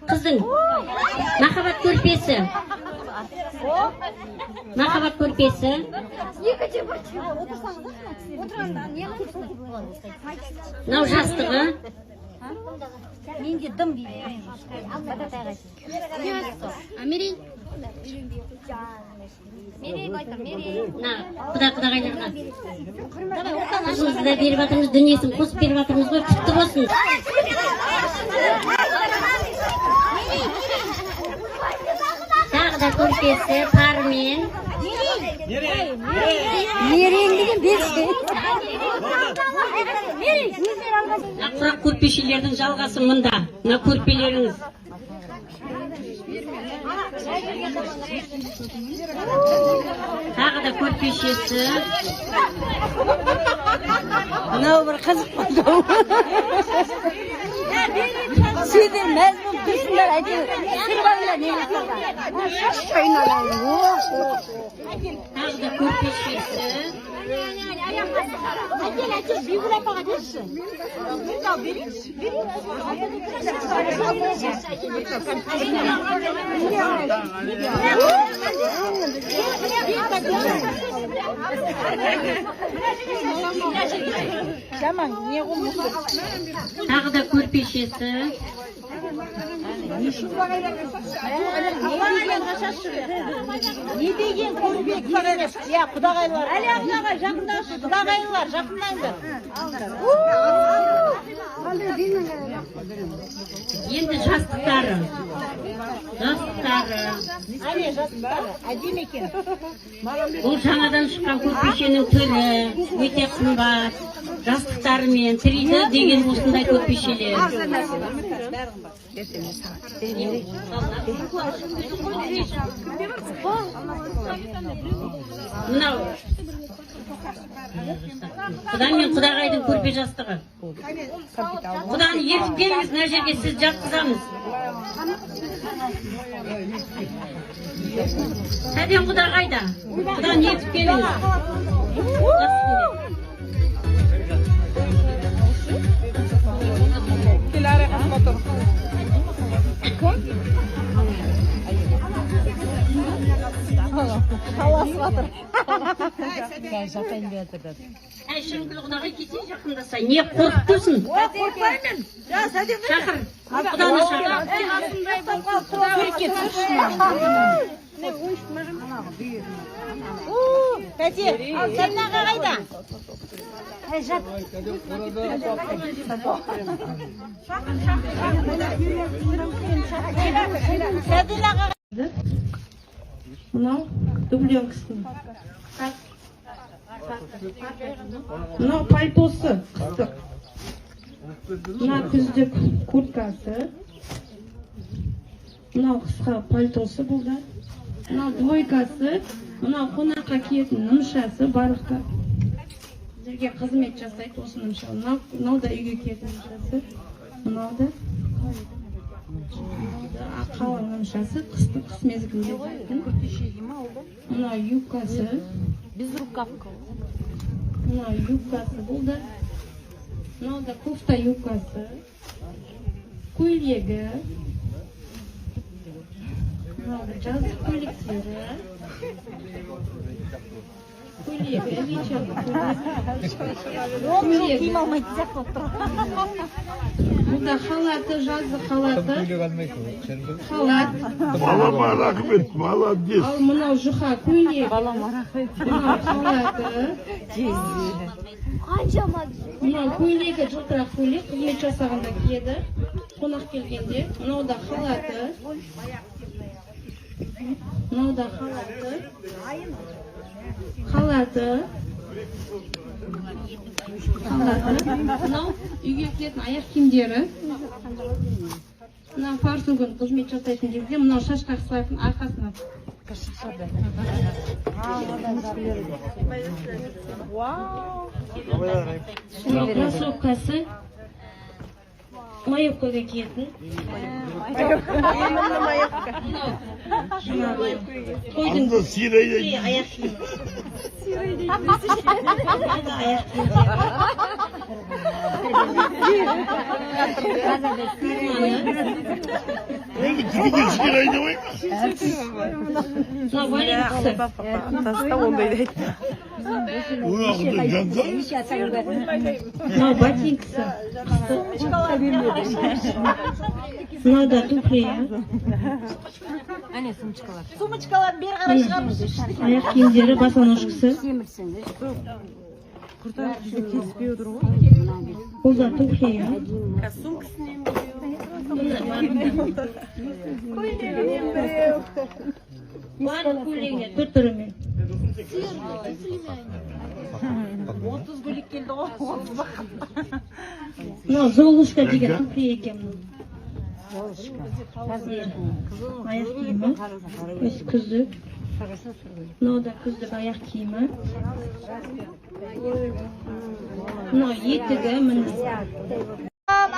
Kızın Mahabat Körpesi. Mahabat Körpesi. Mынау жастығы. Менде дым дейді. Мерей. Мерей айтам, мерей. Құда-құдағайларға. Қызымызды да беріп жатырмыз, дүниесін қосып беріп жатырмыз ғой, құтты болсын. Тағы да көрпесі, парымен. Мерейін деген берші. Құрақ көрпешелердің жалғасы мұнда. Мына көрпелеріңіз. Тағы да көрпешесі. Мынау бір қызық болды. Сөйден мәзмұн тұрсындар, әйтеуір сырбаңдар неміз қалған. Тағы да көрпешесі. Бибіл апаға деші. Тағы да көрпешесі. Не деген көрпе керемет. Я, құдағайлар. Әлі ағаға жақындашы. Құдағайлар, жақындаңдар. Енді жастықтары. Жастықтары. Әне жастықтары. Әдем екен. Бұл жаңадан шыққан көрпешенің түрі. Өте қымбат. Жастықтарымен 3D деген осындай көрпешелер. Мынау Құда мен құдағайдың көрпе жастығы. Құданы ертіп келіңіз, мына жерге сіз жатқызамыз. Сәден құдағайда. Құданы ертіп келіңіз. Қаласы батыр. Әй, шыңғыл құдағай кетсен жақындаса, не қорқып тұрсың? Қорқпаймын. Шақыр, құданы шақыр. Тәте, Сәдінаға қайда? Сәдінаға Мынау дубленкасы. Мынау пальтосы қыстық. Мына күздік курткасы. Мынау қысқа пальтосы болды. Мынау двойкасы. Мынау қонаққа киетін нымшасы барлыққа. Жерге қызмет жасайды осы нымша. Мынау да үйге киетін нымшасы. Мынау да. Қалың нымшасы қыстық қыс мезгілінде киетін. Мынау юбкасы. безрукавка. Мынау юбкасы болды. Мынау да кофта юбкасы. Көйлегі. Мынау да жаздық көйлектері. Көйлегі, вечерлік көйлек. Burada халаты, жаздық халаты. Халат. Балама рахмет, молодец. Ал мынау жұқа көйлек. Балама рахмет. Мынау халаты. Мынау көйлегі жылтырақ көйлек, қызмет жасағанда киеді. Қонақ келгенде. Мынау да халаты. Мынау да халаты. Халаты. Мынау үйге киетін аяқ киімдері. Мынау фартугын қызмет жасайтын кезде мынау шашқа қысылатын арқасына. Кроссовкасы. Майовкаға киетін. Қойдың Anda sireye аяқ киімі. Аяқ Öyle gidince sireye ne var? Мынау валенкасы. Ulan burada janta. Мынау ботинкасы. Мынау да туфлия. Сумочкаларын бері қарай шығармыз. Аяқ киімдері босоножкасы. Бұл да туфлия. Барлық көйлегіне түр түрімен. 30 көйлек келді ғой. 30 бақыт. Мынау золушка деген туфли екен. Аяқ киімі. Өз күздік. Мынау да күздік аяқ киімі. Мынау етігі міне.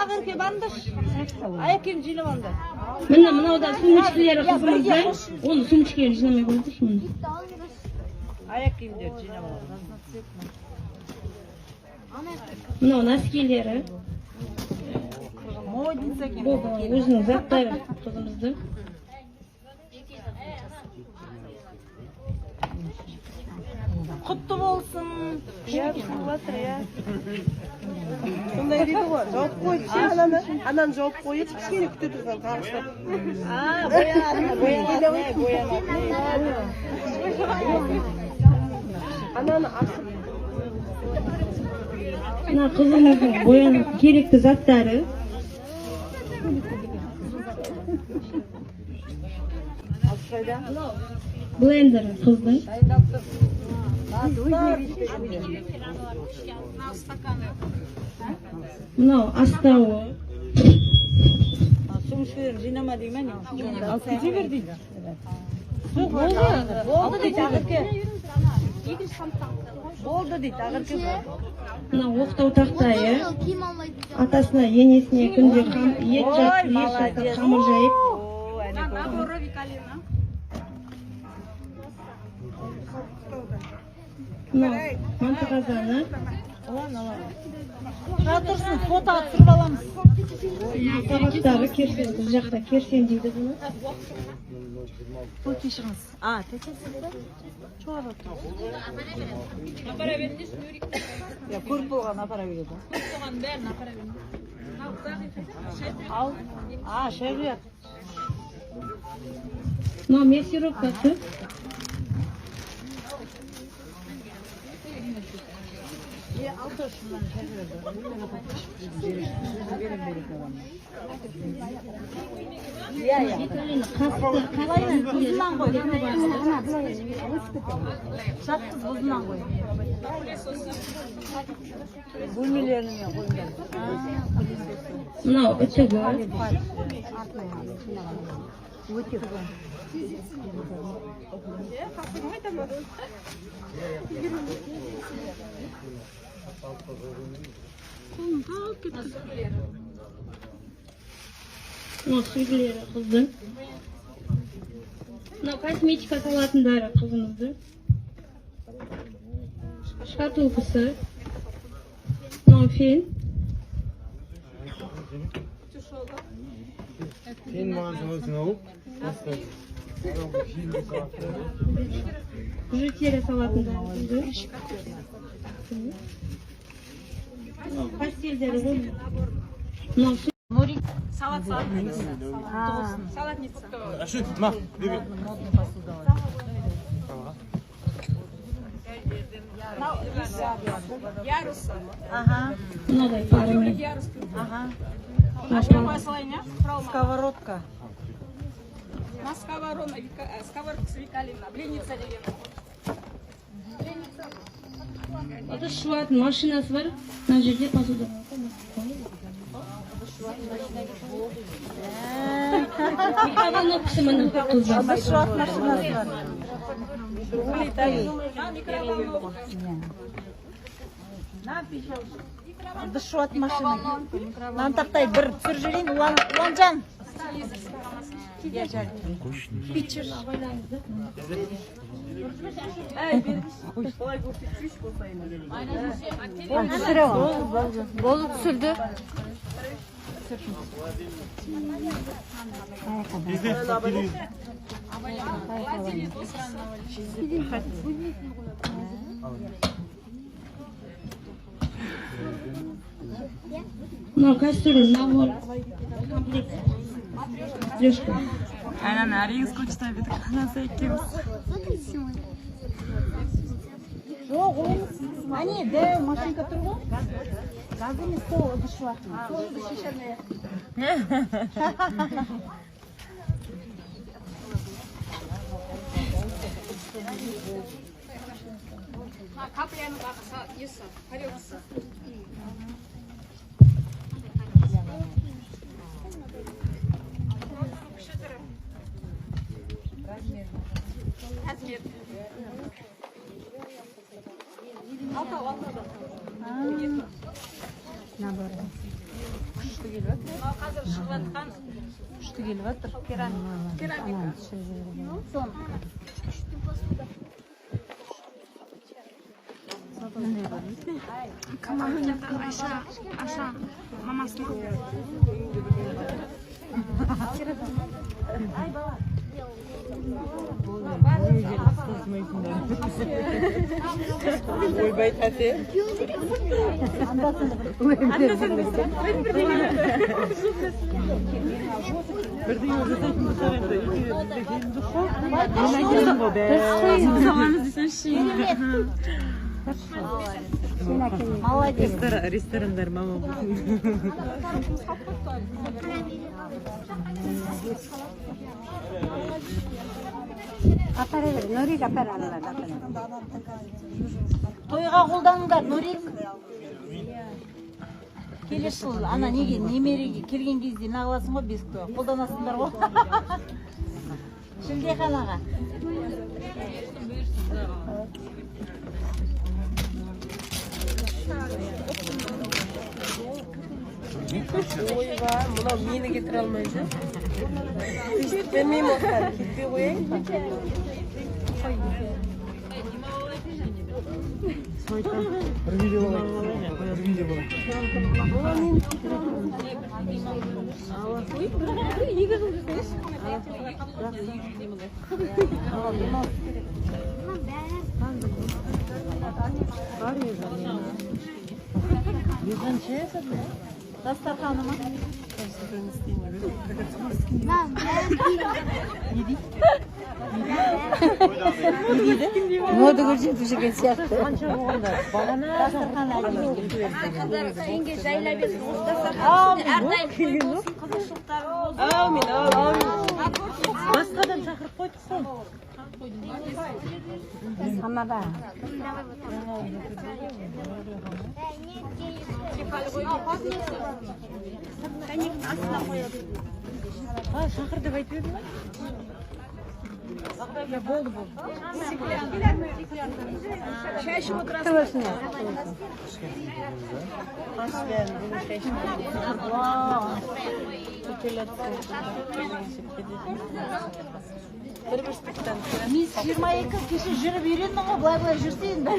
Ағырке бандыш. Аяқ киім жинап алды. Міне мынау да сумочкалері қызымызды. Оны сумочкалерін жинамай қойдық міне. Аяқ киімдер жинап алды. Мынау носкилері. Модница екен. Бұл өзінің заттары қызымызды. Құтты болсын. Сондай дейді ғой, жауып қойып, ананы жауып қойып, кішкене күте тұрған қарғыштап. Ананы ашып. Мына қызымыздың боянып керекті заттары. Блендер қыздың. Мынау астауы. Сумочкаларын жинама деймін. Алып кете бер дейді. Болды дейді Ағырке. Болды дейді Ағырке. Мынау оқтау тақтайы. Атасына, енесіне күнде ет жатып, қамыр жайып. Мынау манты қазаны. Жатырсын, фото түсіріп аламыз. Табақтары керсен, бұл жақта керсен дейді бұны. Бұл кешіріңіз. Көріп болған апара береді. Ал, шай құяды. Мынау мексировкасы. Бұзынан қой. Шатқыз бұзынан қой. Бөлмелеріне қойыңдар. Мынау үтігі. Мынау сүлгілері қыздың. Мынау косметика салатындары қызымызды. Шкатулкасы. Мынау фен. Фен маған санасын алып, Жутерия салатындары қызды. Постельдері ғой. Мынау Салатница. Ма, бебек. Ярусы. мынадай парымен. Сковородка. На сковородка с Викалина. Блинница деген. Отыз жуатын машинасы бар. Мына жерде посуда. Микроволновкасы міне қыздар. Ыдыс жуатын машинасы бар. Дышуат машина. Нан тақтай бір түсір жүрейін, Уланжан. Питчер. Болу түсілді. Ну, кастрюль, набор. Девушка. Aynen her yıl koçta bir kanasa ekimiz. Жоқ, ол әне, дәу машинка тұр ғой. Газ емес, сол ыдышуат. Сол ыдыс шешемей. Қазір шығып жатқан күшті келіп жатыр. Керамика. Командада Аша мамасына. Ойбай тәте. Бірден өзетін бұсарында. Молодец. Ресторандар мама. Тойға қолданыңдар, Нұрик. Келесі жыл, ана неге, немереге келген кезде не қыласың ғой, бесік тойға. Қолданасыңдар ғой. Шілдеханаға. Ойбай, мынау мені кетіре алмайды. Бермеймін осылар, кетпей қояйын. Bir video var. Bir video var. Дастарханыма. Мода көрсетіп жүрген сияқты. Қанша болғанда? Бағана дастархан әлі. Сенге жайлап едім. Әрдайым той болсын, қызықшылықтарың болсын. Әумин, әумин. Басқадан шақырып қойдық сол. Хамада. Шақыр деп айтып едім ба? Ya болды бұл. Шай ішіп отырасың. Мис 22 кеше жүріп үйрендің ғой, былай жүрсе енді.